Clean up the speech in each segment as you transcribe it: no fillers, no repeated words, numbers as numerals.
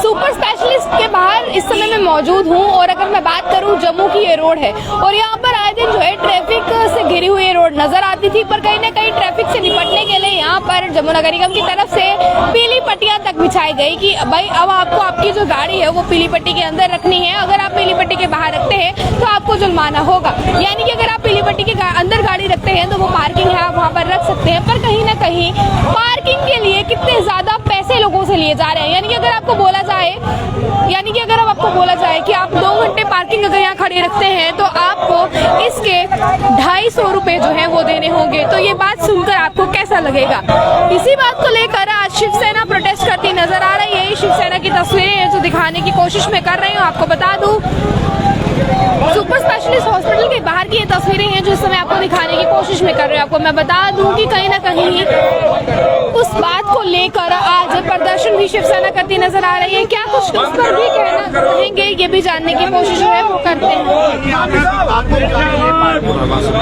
Super specialist के बाहर इस समय मैं मौजूद हूँ और अगर मैं बात करूँ जम्मू की ये रोड है और यहाँ पर आए दिन जो है ट्रैफिक से घिरी हुई ये रोड नजर आती थी, पर कहीं ना कहीं ट्रैफिक से निपटने के लिए यहाँ पर जम्मू नगर निगम की तरफ से पीली पट्टियां तक बिछाई गई कि भाई अब आपको आपकी जो गाड़ी है वो पीली पट्टी के अंदर रखनी है, अगर आप पीली पट्टी के बाहर रखते हैं तो आपको जुर्माना होगा। यानी कि अगर आप पीली पट्टी के अंदर गाड़ी रखते हैं तो वो पार्किंग है आप वहाँ पर रख सकते हैं, पर कहीं ना कहीं पार्किंग के लिए कितने ज्यादा पैसे लोगों से लिए जा रहे हैं। यानी कि अगर आपको बोला जाए कि आप 2 घंटे पार्किंग अगर यहाँ खड़े रखते हैं तो आपको इसके 250 रुपए जो है वो देने होंगे। तो ये बात सुनकर आपको कैसा लगेगा? इसी बात को लेकर आज शिवसेना प्रोटेस्ट करती नजर आ रही है। शिवसेना की तस्वीरें हैं जो दिखाने की कोशिश में कर रही हूँ। आपको बता दूं सुपर स्पेशलिस्ट हॉस्पिटल के बाहर की ये तस्वीरें हैं जो इस समय आपको दिखाने की कोशिश में कर रहे हैं। आपको मैं बता दूं कि कहीं ना कहीं उस बात को लेकर आज प्रदर्शन भी शिवसेना करती नजर आ रही है। क्या कुछ उस पर भी कहना चाहेंगे, ये भी जानने की कोशिश जो है वो करते हैं।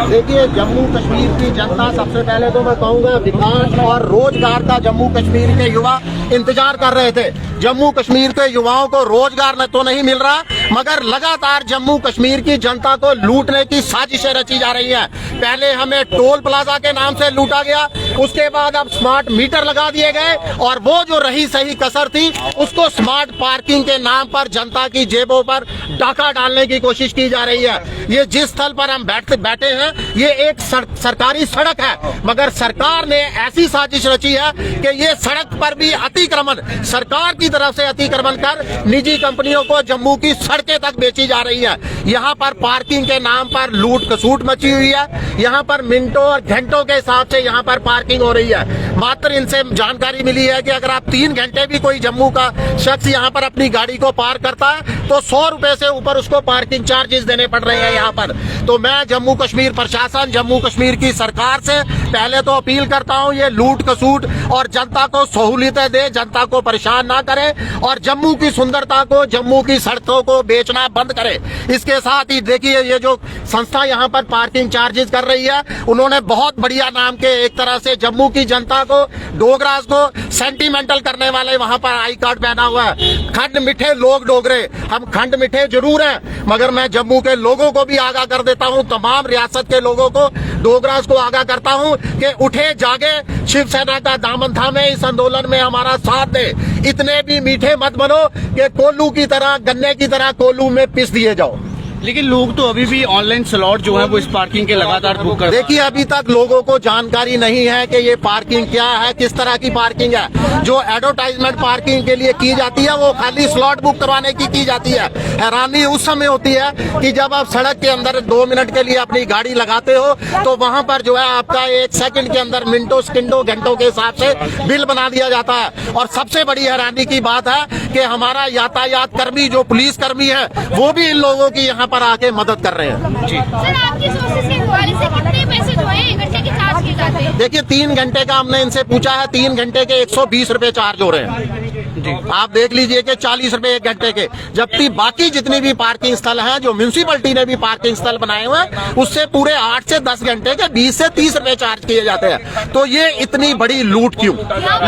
देखिए, जम्मू कश्मीर की जनता, सबसे पहले तो मैं कहूँगा विकास और रोजगार का जम्मू कश्मीर के युवा इंतजार कर रहे थे। जम्मू कश्मीर के युवाओं को रोजगार तो नहीं मिल रहा, मगर लगातार जम्मू कश्मीर की जनता को लूटने की साजिशें रची जा रही हैं। पहले हमें टोल प्लाजा के नाम से लूटा गया, उसके बाद अब स्मार्ट मीटर लगा दिए गए और वो जो रही सही कसर थी उसको स्मार्ट पार्किंग के नाम पर जनता की जेबों पर डाका डालने की कोशिश की जा रही है। ये जिस स्थल पर हम बैठे हैं ये एक सरकारी सड़क है, मगर सरकार ने ऐसी साजिश रची है कि ये सड़क पर भी अतिक्रमण, सरकार की तरफ से अतिक्रमण कर निजी कंपनियों को जम्मू की सड़कें तक बेची जा रही है। यहाँ पर पार्किंग के नाम पर लूट खसूट मची हुई है। यहाँ पर मिनटों और घंटों के हिसाब से यहाँ पर पार्किंग हो रही है। मात्र इनसे जानकारी मिली है कि अगर आप 3 घंटे भी कोई जम्मू का शख्स यहाँ पर अपनी गाड़ी को पार्क करता है तो 100 रुपए से ऊपर उसको पार्किंग चार्जेस देने पड़ रहे हैं यहाँ पर। तो मैं जम्मू कश्मीर प्रशासन, जम्मू कश्मीर की सरकार से पहले तो अपील करता हूँ, ये लूट खसूट और जनता को सहूलियतें दे, जनता को परेशान ना करे और जम्मू की सुंदरता को, जम्मू की सड़कों को बेचना बंद करे। इसके साथ ही देखिए, ये जो संस्था यहाँ पर पार्किंग चार्जेस कर रही है, उन्होंने बहुत बढ़िया नाम के एक तरह से जम्मू की जनता को, डोगरास को सेंटिमेंटल करने वाले वहाँ पर आई कार्ड पहना हुआ है। खंड मिठे लोग डोगरे, हम खंड मिठे जरूर हैं, मगर मैं जम्मू के लोगों को भी आगाह कर देता हूँ, तमाम रियासत के लोगों को, डोगरास को आगाह करता हूँ कि उठे जागे, शिवसेना का दामन थामे, इस आंदोलन में हमारा साथ दे। इतने भी मीठे मत बनो कि कोल्लू की तरह, गन्ने की तरह कोल्लू में पिस दिए जाओ। लेकिन लोग तो अभी भी ऑनलाइन स्लॉट जो है वो इस पार्किंग के लगातार बुक कर। देखिए, अभी तक लोगों को जानकारी नहीं है कि ये पार्किंग क्या है, किस तरह की पार्किंग है। जो एडवर्टाइजमेंट पार्किंग के लिए की जाती है वो खाली स्लॉट बुक करवाने की जाती है। हैरानी उस समय होती है कि जब आप सड़क के अंदर 2 मिनट के लिए अपनी गाड़ी लगाते हो तो वहाँ पर जो है आपका 1 सेकंड के अंदर मिनटों, सेकंडों, घंटों के हिसाब से बिल बना दिया जाता है। और सबसे बड़ी हैरानी की बात है कि हमारा यातायात कर्मी, जो पुलिस कर्मी है, वो भी इन लोगों की यहाँ पर आके मदद कर रहे हैं। जी सर, आपकी सोर्सेज के हवाले से कितने पैसे जो है 1 घंटे के चार्ज किए जाते हैं? देखिए, 3 घंटे का हमने इनसे पूछा है, 3 घंटे के 120 रुपए चार्ज हो रहे हैं। जी, आप देख लीजिए कि 40 रुपए 1 घंटे के, जबकि बाकी जितनी भी पार्किंग स्थल हैं, जो म्यूनिसिपैलिटी ने भी पार्किंग स्थल बनाए हुए हैं, उससे पूरे 8 से 10 घंटे के 20 से 30 रुपए चार्ज किए जाते हैं। तो ये इतनी बड़ी लूट क्यों?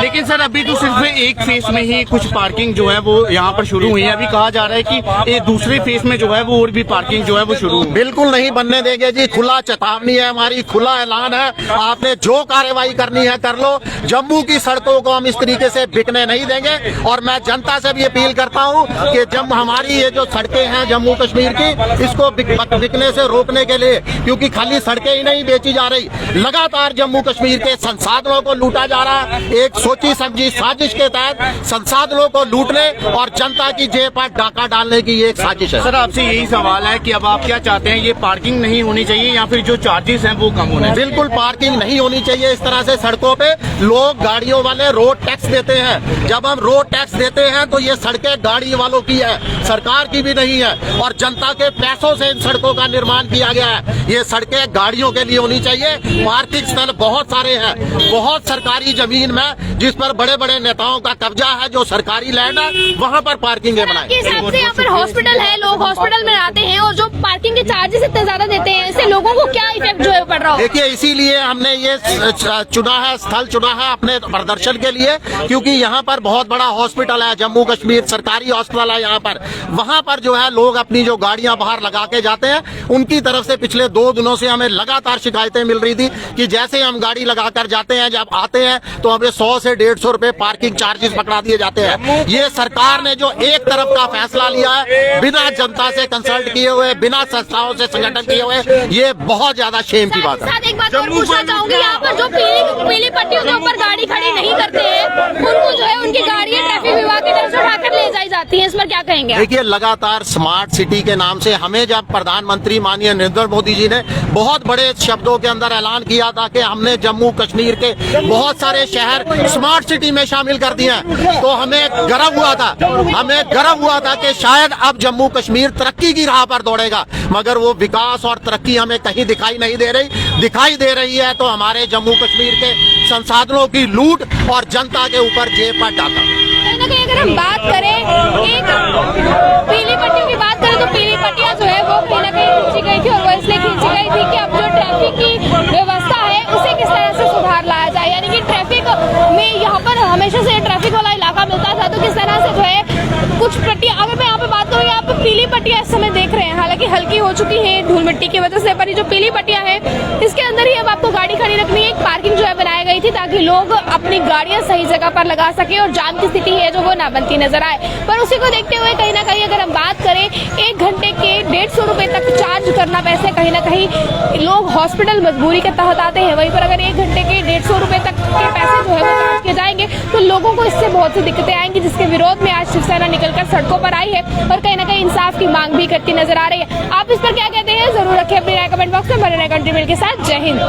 लेकिन सर, अभी तो सिर्फ एक फेज में ही कुछ पार्किंग जो है वो यहाँ पर शुरू हुई है। अभी कहा जा रहा है कि ये दूसरे फेज में जो है वो और भी पार्किंग जो है वो शुरू। बिल्कुल नहीं बनने देंगे जी, खुला चेतावनी है हमारी, खुला ऐलान है, आपने जो कार्रवाई करनी है कर लो। जम्मू की सड़कों को हम इस तरीके से बिकने नहीं देंगे। और मैं जनता से भी अपील करता हूं कि जब हमारी ये जो सड़कें हैं जम्मू कश्मीर की, इसको बिकने से रोकने के लिए, क्योंकि खाली सड़कें ही नहीं बेची जा रही, लगातार जम्मू कश्मीर के संसाधनों को लूटा जा रहा है। एक सोची समझी साजिश के तहत संसाधनों को लूटने और जनता की जेब पर डाका डालने की एक साजिश है। सर, आपसे यही सवाल है कि अब आप क्या चाहते हैं, ये पार्किंग नहीं होनी चाहिए या फिर जो चार्जेस हैं वो कम होने? बिल्कुल पार्किंग नहीं होनी चाहिए। इस तरह से सड़कों पे लोग, गाड़ियों वाले रोड टैक्स देते हैं। जब हम रोड टैक्स देते हैं तो ये सड़कें गाड़ी वालों की है, सरकार की भी नहीं है, और जनता के पैसों से इन सड़कों का निर्माण किया गया है। ये सड़कें गाड़ियों के लिए होनी चाहिए। पार्किंग स्थल बहुत सारे हैं, बहुत सरकारी जमीन में जिस पर बड़े बड़े नेताओं का कब्जा है, जो सरकारी लैंड है, वहाँ पर पार्किंग बनाए। हिसाब से यहाँ पर हॉस्पिटल है, लोग हॉस्पिटल में आते हैं और जो पार्किंग के चार्जेस इतने ज्यादा देते हैं, इससे लोगों को क्या इफेक्ट जो है पड़ रहा है? देखिए, इसीलिए हमने ये चुना है, स्थल चुना है अपने प्रदर्शन के लिए, क्योंकि यहाँ पर बहुत बड़ा हॉस्पिटल है, जम्मू कश्मीर सरकारी हॉस्पिटल है यहाँ पर, वहां पर जो है लोग अपनी जो गाड़ियां बाहर लगा के जाते हैं। उनकी तरफ से पिछले 2 दिनों से हमें लगातार शिकायतें मिल रही थी कि जैसे हम गाड़ी लगाकर जाते हैं, जब आते हैं तो हमें 100 से 150 रुपए पार्किंग चार्जेस पकड़ा दिए जाते हैं। ये सरकार ने जो एक तरफ का फैसला लिया है, बिना जनता से कंसल्ट किए हुए, बिना संस्थाओं से संगठन किए हुए, ये बहुत ज्यादा शेम की बात है। साथ एक बात और पूछना चाहूंगी, यहाँ पर जो पीली पट्टियों के ऊपर गाड़ी खड़ी नहीं करते हैं, उनको जो है उनकी गाड़ियां ट्रैफिक विभाग की तरफ से उठाकर ले जाई जाती हैं, इस पर क्या कहेंगे आप? देखिए, लगातार स्मार्ट सिटी के नाम से हमें जब प्रधानमंत्री माननीय नरेंद्र मोदी जी ने बहुत बड़े शब्दों के अंदर ऐलान किया था कि हमने जम्मू कश्मीर के बहुत सारे शहर स्मार्ट सिटी में शामिल कर दिए हैं, तो हमें गर्व हुआ था कि शायद अब जम्मू कश्मीर तरक्की की राह पर दौड़ेगा, मगर वो विकास और तरक्की हमें कहीं दिखाई नहीं दे रही। दिखाई दे रही है तो हमारे जम्मू कश्मीर के संसाधनों की लूट और जनता के ऊपर जेब पर डाका। कहीं ना कहीं अगर हम बात करें एक पीली पट्टियों की बात करें तो पीली पट्टियां जो है वो कहीं ना कहीं खींची गई थी, और वो इसलिए खींची गई थी कि अब जो ट्रैफिक की व्यवस्था है उसे किस तरह से सुधार लाया जाए। यानी कि ट्रैफिक में यहाँ पर हमेशा से ट्रैफिक वाला इलाका मिलता था, तो किस तरह से जो है कुछ पट्टियां, अगर मैं यहाँ पे बात करूँ, यहाँ पे पीली पट्टियां इस समय देख रहे हैं, हालांकि हल्की हो चुकी है धूल मिट्टी की वजह से, पर ये जो पीली पट्टियां हैं इसके अंदर ही अब आपको गाड़ी खड़ी रखनी है। एक पार्किंग जो है बनाई गई थी ताकि लोग अपनी गाड़ियां सही जगह पर लगा सके और जाम की स्थिति है जो वो ना बनती नजर आए। पर उसी को देखते हुए कहीं ना कहीं अगर हम बात करें 1 घंटे के 150 रुपए तक चार्ज करना पैसे, कहीं ना कहीं लोग हॉस्पिटल मजबूरी के तहत आते हैं, वहीं पर अगर 1 घंटे के 150 रुपए तक के पैसे जो है वो चार्ज किए जाएंगे तो लोगों को इससे बहुत सी दिक्कतें आएंगी, जिसके विरोध में आज शिवसेना निकलकर सड़कों पर आई है और कहीं ना कहीं इंसाफ की मांग भी करती नजर आ रही है। आप इस पर क्या कहते हैं, जरूर रखें अपनी राय कमेंट बॉक्स में। बने रहें कंट्रीब्यूट के साथ। जय हिंद।